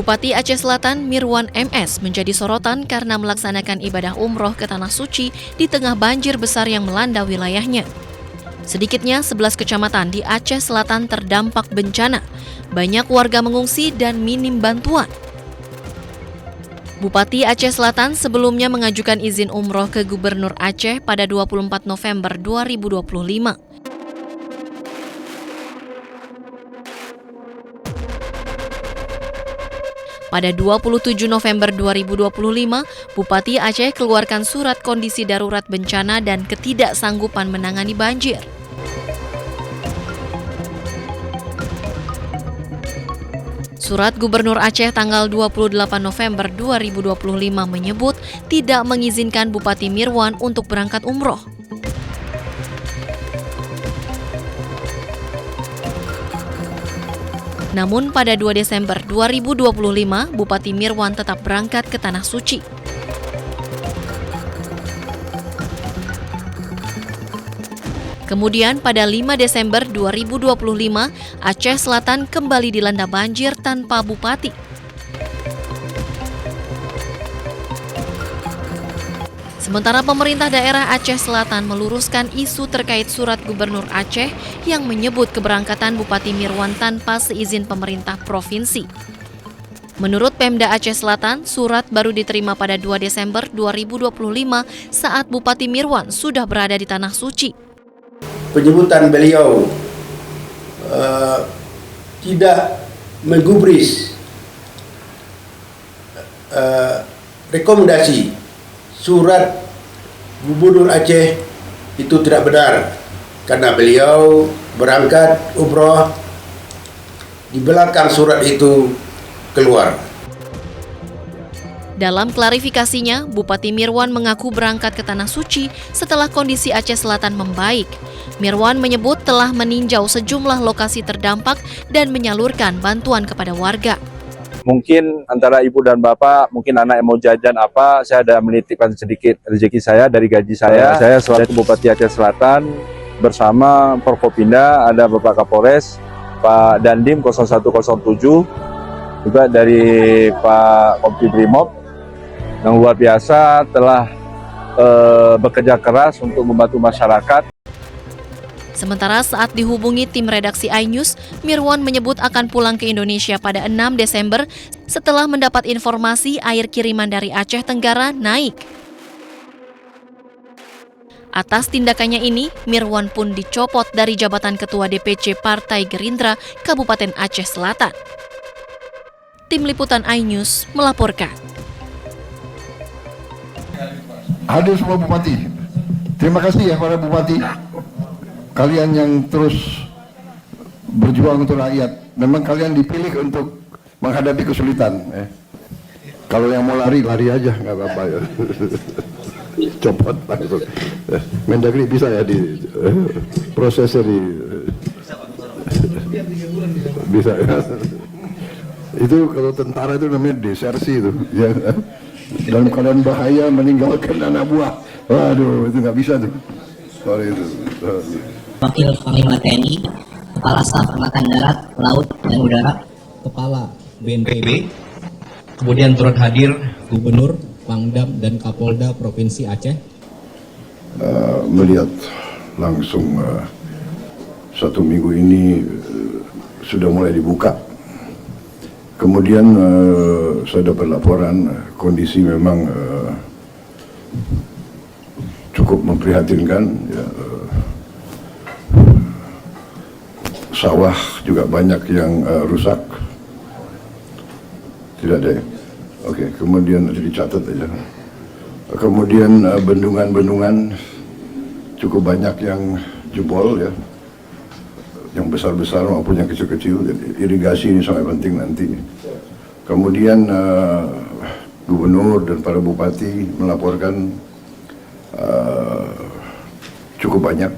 Bupati Aceh Selatan Mirwan MS menjadi sorotan karena melaksanakan ibadah umroh ke Tanah Suci di tengah banjir besar yang melanda wilayahnya. Sedikitnya 11 kecamatan di Aceh Selatan terdampak bencana. Banyak warga mengungsi dan minim bantuan. Bupati Aceh Selatan sebelumnya mengajukan izin umroh ke Gubernur Aceh pada 24 November 2025. Pada 27 November 2025, Bupati Aceh keluarkan surat kondisi darurat bencana dan ketidaksanggupan menangani banjir. Surat Gubernur Aceh tanggal 28 November 2025 menyebut tidak mengizinkan Bupati Mirwan untuk berangkat umroh. Namun pada 2 Desember 2025, Bupati Mirwan tetap berangkat ke Tanah Suci. Kemudian pada 5 Desember 2025, Aceh Selatan kembali dilanda banjir tanpa bupati. Sementara pemerintah daerah Aceh Selatan meluruskan isu terkait surat Gubernur Aceh yang menyebut keberangkatan Bupati Mirwan tanpa seizin pemerintah provinsi. Menurut Pemda Aceh Selatan, surat baru diterima pada 2 Desember 2025 saat Bupati Mirwan sudah berada di Tanah Suci. Penyebutan beliau tidak menggubris rekomendasi surat Gubernur Aceh itu tidak benar karena beliau berangkat umroh di belakang surat itu keluar. Dalam klarifikasinya, Bupati Mirwan mengaku berangkat ke Tanah Suci setelah kondisi Aceh Selatan membaik. Mirwan menyebut telah meninjau sejumlah lokasi terdampak dan menyalurkan bantuan kepada warga. Mungkin antara ibu dan bapak, mungkin anak yang mau jajan apa, saya ada menitipkan sedikit rezeki saya dari gaji saya. Saya selaku Bupati Aceh Selatan bersama Forkopimda, ada Bapak Kapolres, Pak Dandim 0107, juga dari Pak Kompi Brimob, yang luar biasa telah bekerja keras untuk membantu masyarakat. Sementara saat dihubungi tim redaksi iNews, Mirwan menyebut akan pulang ke Indonesia pada 6 Desember setelah mendapat informasi air kiriman dari Aceh Tenggara naik. Atas tindakannya ini, Mirwan pun dicopot dari jabatan Ketua DPC Partai Gerindra Kabupaten Aceh Selatan. Tim Liputan iNews melaporkan. Hadir semua bupati. Terima kasih ya para bupati. Kalian yang terus berjuang untuk rakyat. Memang kalian dipilih untuk menghadapi kesulitan. Kalau yang mau lari, lari aja, nggak apa-apa ya. Copot langsung. Mendagri bisa ya di prosesnya di bisa ya. Itu kalau tentara itu namanya desersi itu. Ya. Dalam keadaan bahaya meninggalkan anak buah. Waduh, itu nggak bisa tuh. Soal itu. Wakil Panglima TNI, Kepala Staf Angkatan Darat, Laut, dan Udara, Kepala BNPB, kemudian turut hadir Gubernur, Pangdam, dan Kapolda Provinsi Aceh. Melihat langsung 1 minggu ini sudah mulai dibuka. Kemudian saya dapat laporan kondisi memang cukup memprihatinkan. Ya, sawah juga banyak yang rusak. Tidak ada ya? Oke, kemudian dicatat aja. Kemudian bendungan-bendungan cukup banyak yang jebol ya. Yang besar-besar maupun yang kecil-kecil. Irigasi ini sangat penting nanti. Kemudian gubernur dan para bupati melaporkan cukup banyak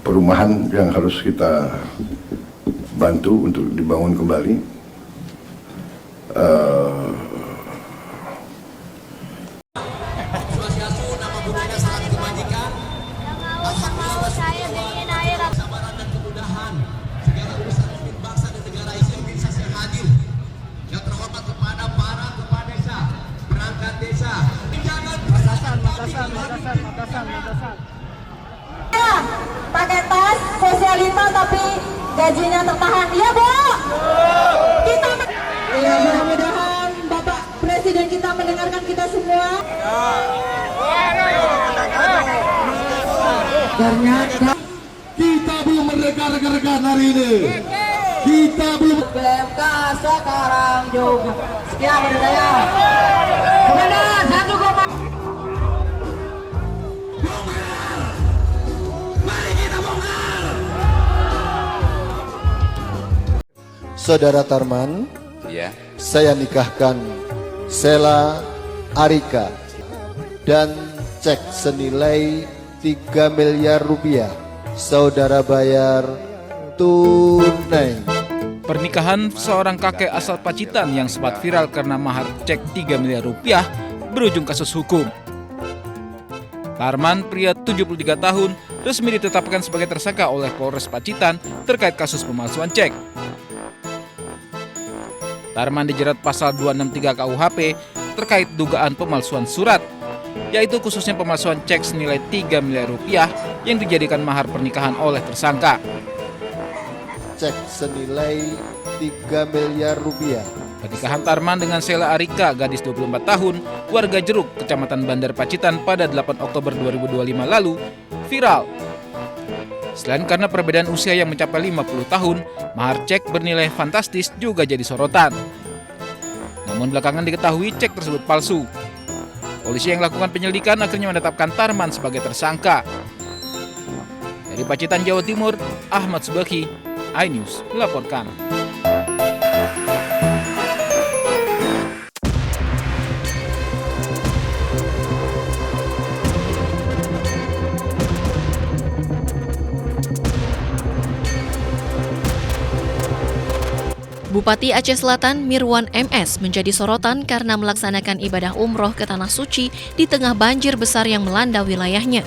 perumahan yang harus kita bantu untuk dibangun kembali. kesabaran dan kemudahan segala urusan bangsa dan negara ini bisa hadir. Yang terhormat Pakai tas sosialita tapi gajinya tertahan. Iya, Bu. Kita ya, mudah-mudahan Bapak Presiden kita mendengarkan kita semua. Ternyata kita belum merdeka rekan-rekan hari ini. Kita belum. BMK sekarang juga. Sekian budaya. Kemudian 1, Saudara Tarman, Ya. saya nikahkan Sela Arika dan cek senilai 3 miliar rupiah. Saudara bayar tunai. Pernikahan seorang kakek asal Pacitan yang sempat viral karena mahar cek 3 miliar rupiah berujung kasus hukum. Tarman, pria 73 tahun, resmi ditetapkan sebagai tersangka oleh Polres Pacitan terkait kasus pemalsuan cek. Tarman dijerat pasal 263 KUHP terkait dugaan pemalsuan surat, yaitu khususnya pemalsuan cek senilai 3 miliar rupiah yang dijadikan mahar pernikahan oleh tersangka. Cek senilai 3 miliar rupiah. Pernikahan Tarman dengan Sela Arika, gadis 24 tahun, warga Jeruk, Kecamatan Bandar Pacitan pada 8 Oktober 2025 lalu, viral. Selain karena perbedaan usia yang mencapai 50 tahun, mahar cek bernilai fantastis juga jadi sorotan. Namun belakangan diketahui cek tersebut palsu. Polisi yang melakukan penyelidikan akhirnya menetapkan Tarman sebagai tersangka. Dari Pacitan, Jawa Timur, Ahmad Subaki, iNews melaporkan. Bupati Aceh Selatan Mirwan MS menjadi sorotan karena melaksanakan ibadah umroh ke Tanah Suci di tengah banjir besar yang melanda wilayahnya.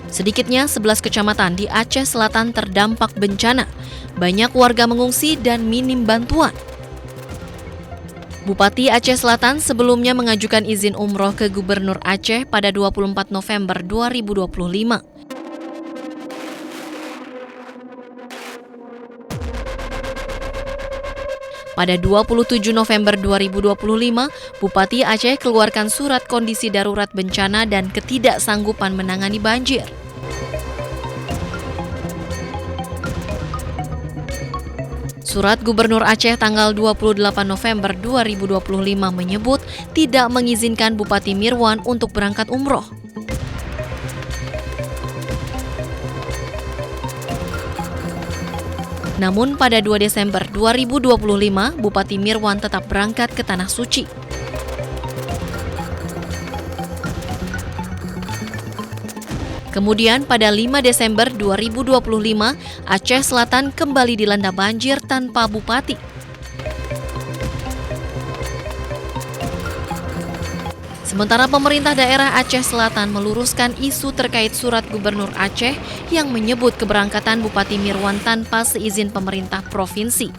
Sedikitnya 11 kecamatan di Aceh Selatan terdampak bencana. Banyak warga mengungsi dan minim bantuan. Bupati Aceh Selatan sebelumnya mengajukan izin umroh ke Gubernur Aceh pada 24 November 2025. Pada 27 November 2025, Bupati Aceh keluarkan surat kondisi darurat bencana dan ketidaksanggupan menangani banjir. Surat Gubernur Aceh tanggal 28 November 2025 menyebut tidak mengizinkan Bupati Mirwan untuk berangkat umroh. Namun pada 2 Desember 2025, Bupati Mirwan tetap berangkat ke Tanah Suci. Kemudian pada 5 Desember 2025, Aceh Selatan kembali dilanda banjir tanpa bupati. Sementara pemerintah daerah Aceh Selatan meluruskan isu terkait surat Gubernur Aceh yang menyebut keberangkatan Bupati Mirwan tanpa seizin pemerintah provinsi.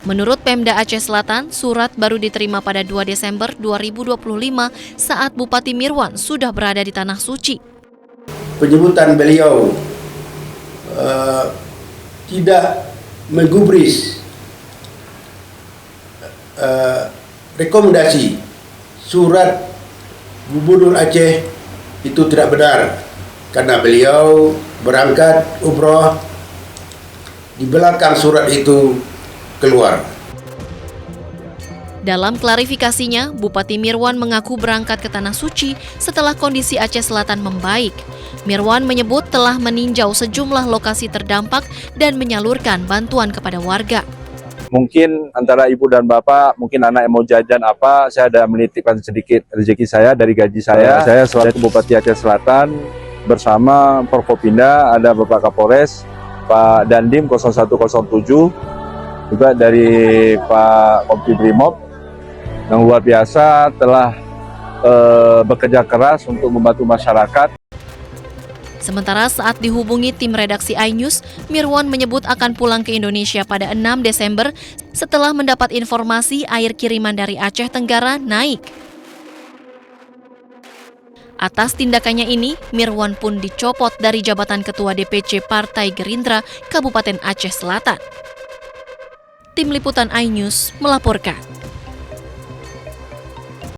Menurut Pemda Aceh Selatan, surat baru diterima pada 2 Desember 2025 saat Bupati Mirwan sudah berada di Tanah Suci. Penyebutan beliau tidak menggubris rekomendasi surat Gubernur Aceh itu tidak benar karena beliau berangkat umroh di belakang surat itu keluar. Dalam klarifikasinya, Bupati Mirwan mengaku berangkat ke Tanah Suci setelah kondisi Aceh Selatan membaik. Mirwan menyebut telah meninjau sejumlah lokasi terdampak dan menyalurkan bantuan kepada warga. Mungkin antara ibu dan bapak, mungkin anak yang mau jajan apa, saya ada menitipkan sedikit rezeki saya dari gaji saya. Saya selaku Bupati Aceh Selatan bersama Forkopimda, ada Bapak Kapolres, Pak Dandim 0107, juga dari Pak Kompi Brimob yang luar biasa telah bekerja keras untuk membantu masyarakat. Sementara saat dihubungi tim redaksi iNews, Mirwan menyebut akan pulang ke Indonesia pada 6 Desember setelah mendapat informasi air kiriman dari Aceh Tenggara naik. Atas tindakannya ini, Mirwan pun dicopot dari jabatan Ketua DPC Partai Gerindra Kabupaten Aceh Selatan. Tim Liputan iNews melaporkan.